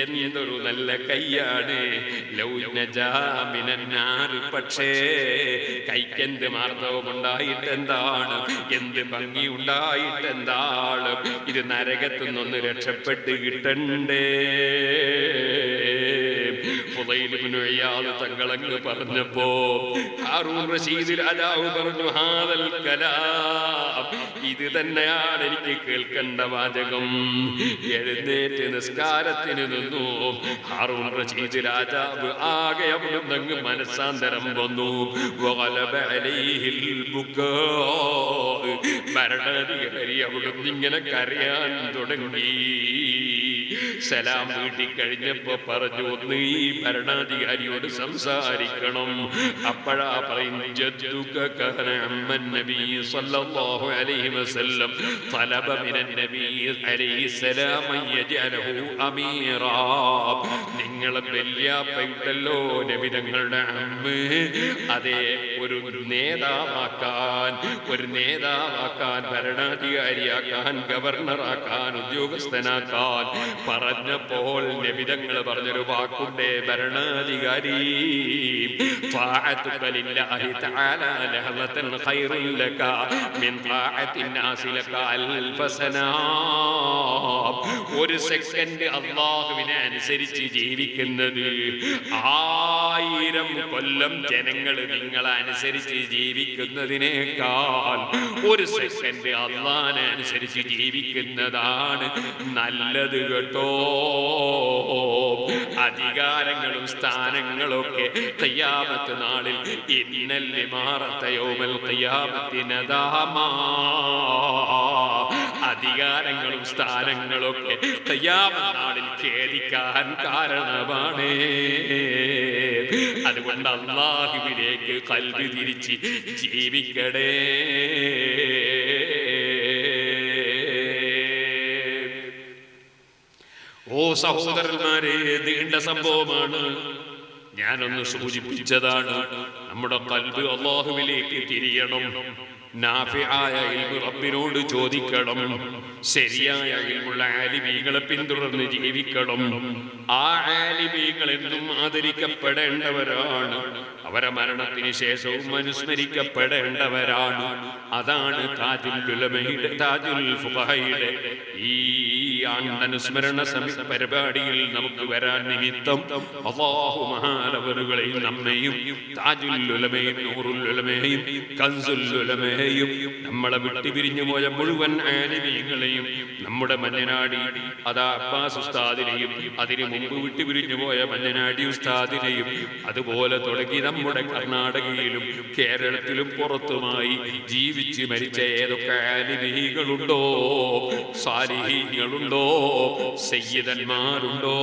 എന്തൊരു നല്ല കൈയാണ്. പക്ഷേ കൈക്കെന്ത് മാർദ്ദവം ഉണ്ടായിട്ടെന്താണ്, എന്ത് ഭംഗി ഉണ്ടായിട്ടെന്താണ്? ഇത് നരകത്തു നിന്നൊന്ന് രക്ഷപ്പെട്ട് കിട്ടണ്ടേ? തങ്ങളങ്ങ് പറഞ്ഞപ്പോ ഹാറൂൻ റഷീദ് രാജാവ് പറഞ്ഞു, ഹാദൽ കലാം, ഇത് തന്നെയാണ് എനിക്ക് കേൾക്കേണ്ട വാചകം. എഴുന്നേറ്റ് നിസ്കാരത്തിന് നിന്നു. ഹാറൂൻ റഷീദ് രാജാവ് ആകെ അവിടുന്ന് മനസ്സാന്തരം വന്നു. ഭരണാധികാരി അവിടുന്ന് ഇങ്ങനെ കരയാൻ തുടങ്ങി. സലാം വീട്ടി കഴിഞ്ഞപ്പോ പറഞ്ഞു, ഒന്ന് ഈ ഭരണാധികാരിയോട് സംസാരിക്കണം. അപ്പോഴാ പറയും, ജദ്ദുക കാന അമ്മൻ നബി സല്ലല്ലാഹു അലൈഹി വസല്ലം തലബ മിനൻ നബി അലൈഹി സലാം യജഅലഹു അമീറാ. നിങ്ങളെ വല്യാപ്പയുണ്ടല്ലോ നബി തങ്ങളുടെ അമ്മ, അതേ ഒരു നേതാവാക്കാൻ, ഭരണാധികാരിയാക്കാൻ, ഗവർണറാക്കാൻ, ഉദ്യോഗസ്ഥനാക്കാൻ പറഞ്ഞപ്പോൾ നബി തങ്ങൾ പറഞ്ഞൊരു വാക്കുണ്ടേ, ഭരണാധികാരി, ഒരു സെക്കൻഡ് അല്ലാഹുവിനെ അനുസരിച്ച് ജീവിക്കുന്നത് 1000 കൊല്ലം ജനങ്ങൾ നിങ്ങളെ അനുസരിച്ച് ജീവിക്കുന്നതിനേക്കാൾ ഒരു സെക്കൻഡ് അല്ലാഹുവിനെ അനുസരിച്ച് ജീവിക്കുന്നതാണ് നല്ലത് കേട്ടോ. അധികാരങ്ങളും സ്ഥാനങ്ങളൊക്കെ ഖിയാമത്ത് നാളിൽ ഇന്നൽ ഇമാറത യൗമൽ ഖിയാമത്തി നദാമാ, അധികാരങ്ങളും സ്ഥാനങ്ങളൊക്കെ ഖിയാമത്ത് നാളിൽ ഖേദിക്കാൻ കാരണമാണ്. അതുകൊണ്ട് അല്ലാഹുവിലേക്ക് ഖൽബ് തിരിച്ച് ജീവിക്കണേ. ഓ സഹോദരന്മാരെ, നീണ്ട സംഭവമാണ്, ഞാനൊന്ന് സൂചിപ്പിച്ചതാണ്. നമ്മുടെ ഖൽബ് അല്ലാഹുവിലേക്ക് തിരിയണം. നാഫിആയ ഇൽമു റബ്ബിനോട് ചോദിക്കണം. ശരിയായ ഇൽമുള്ള ആലിമീങ്ങളെ പിന്തുടർന്ന് ജീവിക്കണം. ആ ആലിമീങ്ങൾ എന്നും ആദരിക്കപ്പെടേണ്ടവരാണ്. അവരെ മരണത്തിന് ശേഷവും അനുസ്മരിക്കപ്പെടേണ്ടവരാണ്. അതാണ് താജുൽ ഉലമയുടെ, താജുൽ ഫുഖഹയുടെ ഈ അനുസ്മരണ പരിപാടിയിൽ നമുക്ക് വരാൻ നിമിത്തം അല്ലാഹു മഹാനവറുകളെയും നമ്മെയും താജുൽ ഉലമയും നൂറുൽ ഉലമയും കൻസുൽ ഉലമയും നമ്മളെ വിട്ടുപിരിഞ്ഞു പോയ മുഴുവൻ ആലിമീങ്ങളെയും, നമ്മുടെ മഞ്ഞനാടി അതാ അബ്ബാസ് ഉസ്താദിനെയും, അതിനു മുമ്പ് വിട്ടുപിരിഞ്ഞു പോയ മഞ്ഞനാടി ഉസ്താദിനെയും, അതുപോലെ തുടങ്ങി നമ്മുടെ കർണാടകയിലും കേരളത്തിലും പുറത്തുമായി ജീവിച്ച് മരിച്ച ഏതൊക്കെ ആലിമീങ്ങളുണ്ടോ, സാലിഹീങ്ങളുണ്ടോ, സയ്യിദന്മാരുണ്ടോ,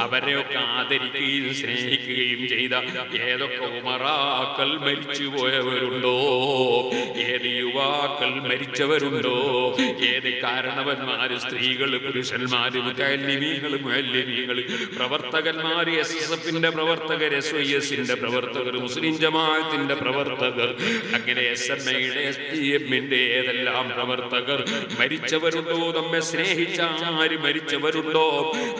അവരെയൊക്കെ ആദരിക്കുകയും സ്നേഹിക്കുകയും ചെയ്ത ഏതൊക്കെ ഉമറാക്കൾ മരിച്ചുപോയവരുണ്ടോ, ഏത് യുവാക്കൾ മരിച്ചവരുണ്ടോ, ഏത് കാരണവന്മാര്, സ്ത്രീകള്, പുരുഷന്മാര്, മുതഅല്ലിമീങ്ങള്, മുഅല്ലിമീങ്ങള്, പ്രവർത്തകന്മാര്, SSFന്റെ പ്രവർത്തകർ, SYSന്റെ പ്രവർത്തകർ, മുസ്ലിം ജമാഅത്തിന്റെ പ്രവർത്തകർ, അങ്ങനെ SMAയുടെ SPMന്റെ ഏതെല്ലാം പ്രവർത്തകർ മരിച്ചവരുണ്ടോ, നമ്മെ സ്നേഹിച്ച ആര് മരിച്ചവരുണ്ടോ,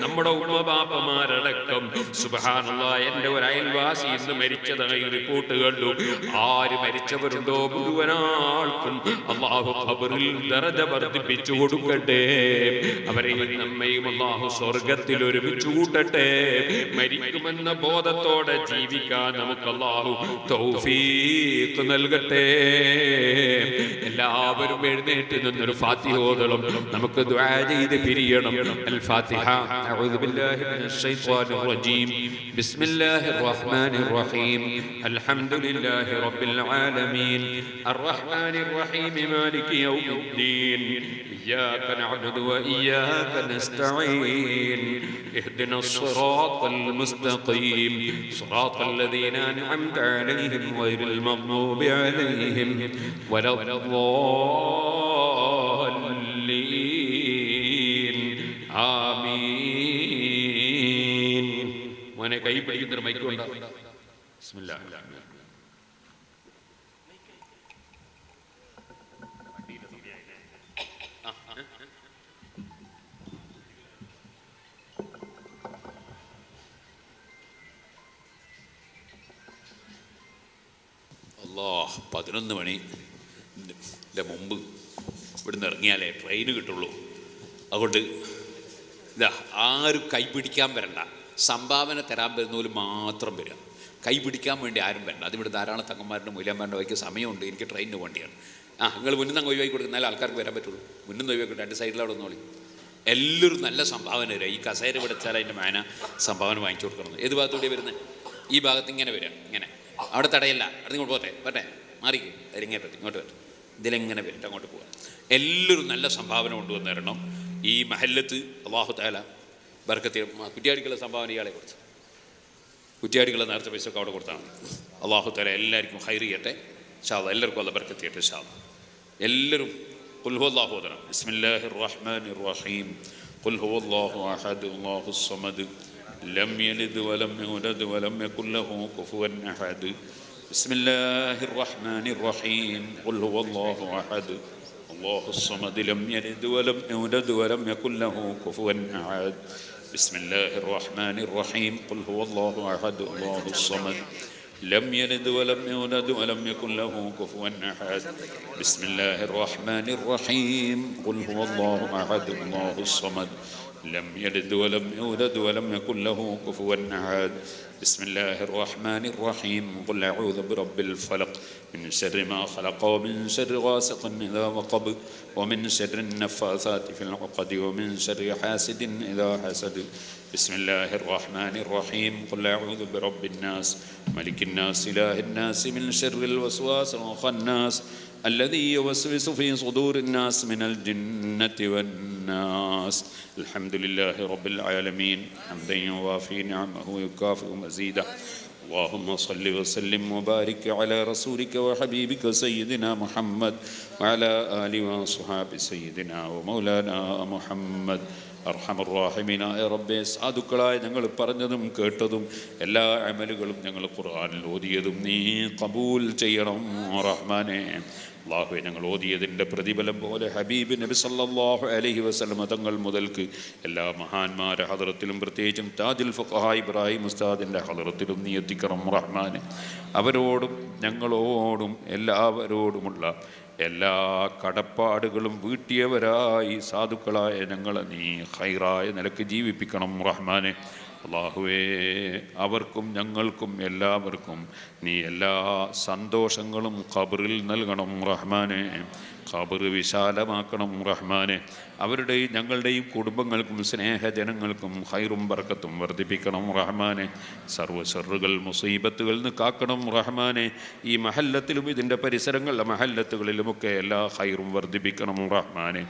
നമ്മുടെ ഉമ്മബാപ്പമാരടക്കം. സുബ്ഹാനല്ലാഹ്, എന്റെ ഒരു അയൽവാസി ഇന്ന് മരിച്ചതായി റിപ്പോർട്ട് കണ്ടു. ആര് മരിച്ചവരുണ്ടോ മുഴുവനാൾക്കും അല്ലാഹു ഖബറിൽ ദറജ വർദ്ധിപ്പിച്ചു കൊടുക്കട്ടെ. അവരെയും നമ്മയും അല്ലാഹു സ്വർഗത്തിൽ ഒരുമിച്ച് കൂട്ടട്ടെ. മരിക്കുമെന്ന ബോധത്തോടെ ജീവിക്കാൻ നമുക്ക് അല്ലാഹു തൗഫീഖ് നൽകട്ടെ. എല്ലാവരും എഴുന്നേറ്റ് നിന്നൊരു ഫാത്തിഹ ഓതണം. നമുക്ക് ദുആ ചെയ്ത് പിരിയണം. അൽ ഫാത്തിഹ. അഊദു ബില്ലാഹി മിനശ് ശൈത്വാനിർ റജീം. ബിസ്മില്ലാഹിർ റഹ്മാനിർ റഹീം. അൽഹംദുലില്ലാഹി റബ്ബിൽ ആലമീൻ അർറഹ്മാനിർ റഹീം മാലികി യൗമിദ്ദീൻ ഇയ്യാക നഅ്ബുദു വഇയ്യാക നസ്തഈൻ ഇഹ്ദിനസ് സിറാത്തൽ മുസ്തഖീം സിറാത്തൽ ലദീന അൻഅംത അലൈഹിം ഗൈറിൽ മഗ്ദൂബി അലൈഹിം വലദ്ദാല്ലീൻ. ആമീൻ. മോനെ കൈ പിടിക്കുന്നൊരു മൈക്കുണ്ട്. ബിസ്മില്ലാഹിർ റഹ്മാനിർ റഹീം. 11 മണിൻ്റെ മുമ്പ് ഇവിടുന്ന് ഇറങ്ങിയാലേ ട്രെയിന് കിട്ടുള്ളൂ. അതുകൊണ്ട് ഇതാ ആരും കൈപിടിക്കാൻ വരണ്ട, സംഭാവന തരാൻ വരുന്നവർ മാത്രം വരിക. കൈപിടിക്കാൻ വേണ്ടി ആരും വരണ്ട. അതിവിടെ ധാരാളം തങ്ങന്മാരുടെ മൂല്യന്മാരുടെ വയ്ക്ക് സമയമുണ്ട്, എനിക്ക് ട്രെയിനിന് വേണ്ടിയാണ്. നിങ്ങൾ മുന്നിൽ നിന്ന് ഒഴിവാക്കി കൊടുക്കുന്നാലേ ആൾക്കാർക്ക് വരാൻ പറ്റുള്ളൂ. മുന്നിൽ നിന്ന് ഒഴിവാക്കി 2 സൈഡിലവിടെ ഒന്നോളി. എല്ലാവരും നല്ല സംഭാവന വരിക. ഈ കസേര ഇവിടെ വെച്ചാൽ അതിൻ്റെ മേന സംഭാവന വാങ്ങിച്ചു കൊടുക്കണം. ഏത് ഭാഗത്തൂടെ വരുന്നത്? ഈ ഭാഗത്ത് ഇങ്ങനെ വരിക, ഇങ്ങനെ. അവിടെ തടയല്ല, അവിടെ ഇങ്ങോട്ട് പോട്ടെ, പറ്റേ മാറിക്ക്, ഇറങ്ങിയിട്ട് ഇങ്ങോട്ട് വരും. ഇതിലെങ്ങനെ വരും, അങ്ങോട്ട് പോകാം. എല്ലാവരും നല്ല സംഭാവന കൊണ്ടുവന്ന് തരണം. ഈ മഹല്ലത്ത് അല്ലാഹു തആല ബർക്കത്ത്. കുറ്റിയാടിക്കുള്ള സംഭാവന ഇയാളെ കൊടുത്തു, കുറ്റിയാടിക്കുള്ള നേരത്തെ പൈസ ഒക്കെ അവിടെ കൊടുത്താൽ മതി. അല്ലാഹു തആല എല്ലാവർക്കും ഹൈർ ചെയ്യട്ടെ ഇൻഷാ അല്ലാഹ്. എല്ലാവർക്കും അല്ലാഹ് ബർക്കത്ത് ചെയ്യട്ടെ ഇൻഷാ അല്ലാഹ്. എല്ലാവരും ഖുൽ ഹുവല്ലാഹു ഓതണം. ബിസ്മില്ലാഹിർ റഹ്മാനിർ റഹീം. ഖുൽ ഹുവല്ലാഹു അഹദ് അല്ലാഹുസ് സമദ് ലം യലിദ് വലം യൂലദ് വലം യകുൽ ലഹു കുഫുവൻ അഹദ്. ബിസ്മില്ലാഹിർ റഹ്മാനിർ റഹീം. ഖുൽ ഹുവല്ലാഹു അഹദ് അല്ലാഹുസ് സമദ് ലം യലിദ് വലം യൂലദ് വലം യകുൽ ലഹു കുഫുവൻ അഹദ്. ബിസ്മില്ലാഹിർ റഹ്മാനിർ റഹീം. ഖുൽ ഹുവല്ലാഹു അഹദ് അല്ലാഹുസ് സമദ് لم يلد ولم يولد ولم يكن له كفوا أحد. بسم الله الرحمن الرحيم. قل هو الله أحد الله الصمد لم يلد ولم يولد ولم يكن له كفوا أحد. بسم الله الرحمن الرحيم. قل أعوذ برب الفلق من شر ما خلق ومن شر غاسق إذا وقب ومن شر النفاثات في العقد ومن شر حاسد إذا حسد. بسم الله الرحمن الرحيم. قل أعوذ برب الناس ملك الناس إله الناس من شر الوسواس الخناس الذي يوسوس في صدور الناس من الجنة والناس. الحمد لله رب العالمين حمدا يوافي نعمه ويكافئ مزيده. اللهم صل وسلم وبارك على رسولك وحبيبك سيدنا محمد وعلى آله وصحاب سيدنا ومولانا محمد. അർഹമർറാഹിമീനായ റബ്ബേ, സാധുക്കളായ ഞങ്ങൾ പറഞ്ഞതും കേട്ടതും എല്ലാ അമലുകളും ഞങ്ങൾ ഖുർആനിൽ ഓതിയതും നീ ഖബൂൽ ചെയ്യണം റഹ്മാനേ. അല്ലാഹുവേ, ഞങ്ങൾ ഓതിയതിൻ്റെ പ്രതിഫലം പോലെ ഹബീബ് നബി സല്ലല്ലാഹു അലൈഹി വസല്ലം തങ്ങൾ മുതൽക്ക് എല്ലാ മഹാന്മാരെ ഹദറത്തിലും പ്രത്യേകിച്ചും താജുൽ ഫഖഹാ ഇബ്രാഹിം ഉസ്താദിൻ്റെ ഹദറത്തിലും നീ എത്തിക്കണം റഹ്മാനെ. അവരോടും ഞങ്ങളോടും എല്ലാവരോടുമുള്ള എല്ലാ കടപ്പാടുകളും വീട്ടിയവരായി സാധുക്കളായ ഞങ്ങളെ നീ ഖൈറായ നിലക്ക് ജീവിപ്പിക്കണം റഹ്മാനെ. അല്ലാഹുവേ, അവർക്കും ഞങ്ങൾക്കും എല്ലാവർക്കും നീ എല്ലാ സന്തോഷങ്ങളും ഖബറിൽ നൽകണം റഹ്മാനെ. ഖബർ വിശാലമാക്കണം റഹ്മാനെ. അവരുടെയും ഞങ്ങളുടെയും കുടുംബങ്ങൾക്കും സ്നേഹജനങ്ങൾക്കും ഖൈറും ബർക്കത്തും വർദ്ധിപ്പിക്കണം റഹ്മാനെ. സർവ്വ ശർറുകൾ മുസീബത്തുകളിൽ നിന്ന് കാക്കണം റഹ്മാനെ. ഈ മഹല്ലത്തിലും ഇതിൻ്റെ പരിസരങ്ങളിലെ മഹല്ലത്തുകളിലുമൊക്കെ എല്ലാ ഖൈറും വർദ്ധിപ്പിക്കണം റഹ്മാനെ.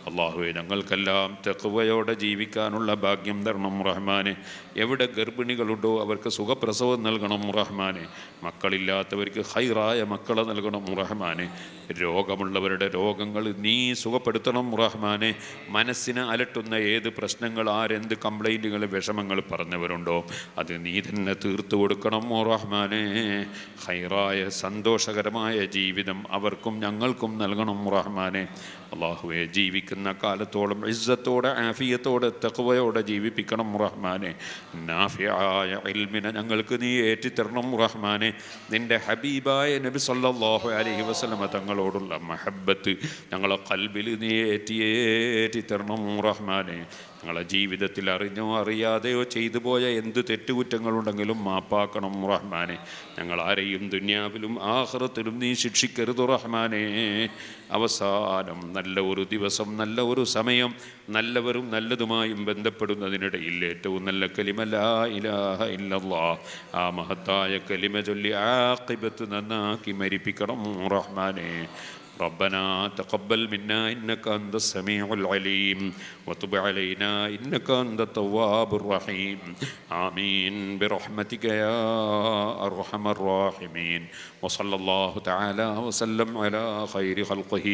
അല്ലാഹുവേ, ഞങ്ങൾക്കെല്ലാം തഖ്വയോടെ ജീവിക്കാനുള്ള ഭാഗ്യം തരണം റഹ്മാനെ. എവിടെ ഗർഭിണികളുണ്ടോ അവർക്ക് സുഖപ്രസവം നൽകണം റഹ്മാനെ. മക്കളില്ലാത്തവർക്ക് ഖൈറായ മക്കളെ നൽകണം റഹ്മാനെ. രോഗമുള്ളവരുടെ രോഗങ്ങൾ നീ സുഖപ്പെടുത്തണം റഹ്മാനെ. മനസ്സിനെ അലട്ടുന്ന ഏത് പ്രശ്നങ്ങൾ, ആരെന്ത് കംപ്ലൈൻറ്റുകൾ, വിഷമങ്ങൾ പറഞ്ഞവരുണ്ടോ അത് നീ തന്നെ തീർത്തു കൊടുക്കണം റഹ്മാനെ. ഖൈറായ സന്തോഷകരമായ ജീവിതം അവർക്കും ഞങ്ങൾക്കും നൽകണം റഹ്മാനെ. അല്ലാഹുവേ, ജീവിക്കുന്ന കാലത്തോളം ഇസ്സത്തോടെ ആഫിയത്തോടെ തഖ്വയോടെ ജീവിപ്പിക്കണം റഹ്മാനെ. നാഫിയായ ഇൽമിനെ ഞങ്ങൾക്ക് നീ ഏറ്റിത്തരണം റഹ്മാനെ. നിൻ്റെ ഹബീബായ നബി സല്ലല്ലാഹു അലൈഹി വസല്ലമ തങ്ങളോടുള്ള മഹബ്ബത്ത് ഞങ്ങളെ ഖൽബിൽ നീ ഏറ്റിത്തരണം റഹ്മാനെ. ഞങ്ങളെ ജീവിതത്തിൽ അറിഞ്ഞോ അറിയാതെയോ ചെയ്തു പോയ എന്ത് തെറ്റുകുറ്റങ്ങളുണ്ടെങ്കിലും മാപ്പാക്കണം റഹ്മാനെ. ഞങ്ങളാരെയും ദുനിയാവിലും ആഖിറത്തിലും നീ ശിക്ഷിക്കരുത് റഹ്മാനെ. അവസാനം നല്ല ഒരു ദിവസം, നല്ല ഒരു സമയം, നല്ലവരും നല്ലതുമായും ബന്ധപ്പെടുന്നതിനിടയിൽ ഏറ്റവും നല്ല കലിമ ലാ ഇലാഹ ഇല്ലല്ലാഹ്, ആ മഹത്തായ കലിമ ചൊല്ലി ആഖിബത്ത് നന്നാക്കി മരിപ്പിക്കണം റഹ്മാനെ. ربنا تقبل منا إنك أنت السميع العليم وتب علينا إنك أنت التواب الرحيم. آمين برحمتك يا أرحم الراحمين. وصلى الله تعالى وسلم على خير خلقه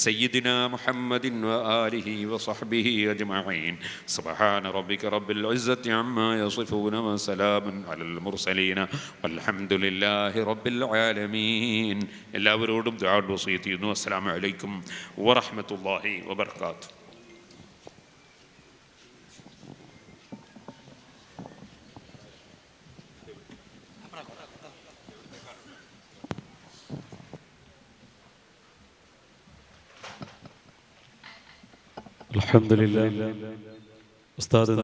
سيدنا محمد وآله وصحبه أجمعين. سبحان ربك رب العزة عما يصفون وسلام على المرسلين والحمد لله رب العالمين. എല്ലാവരോടും ദുആ വസിയത്ത് ചെയ്യുന്നു. അസ്സലാമു അലൈക്കും വറഹ്മത്തുള്ളാഹി വബറകാതുഹു. അൽഹംദുലില്ലാഹ്. ഉസ്താദ്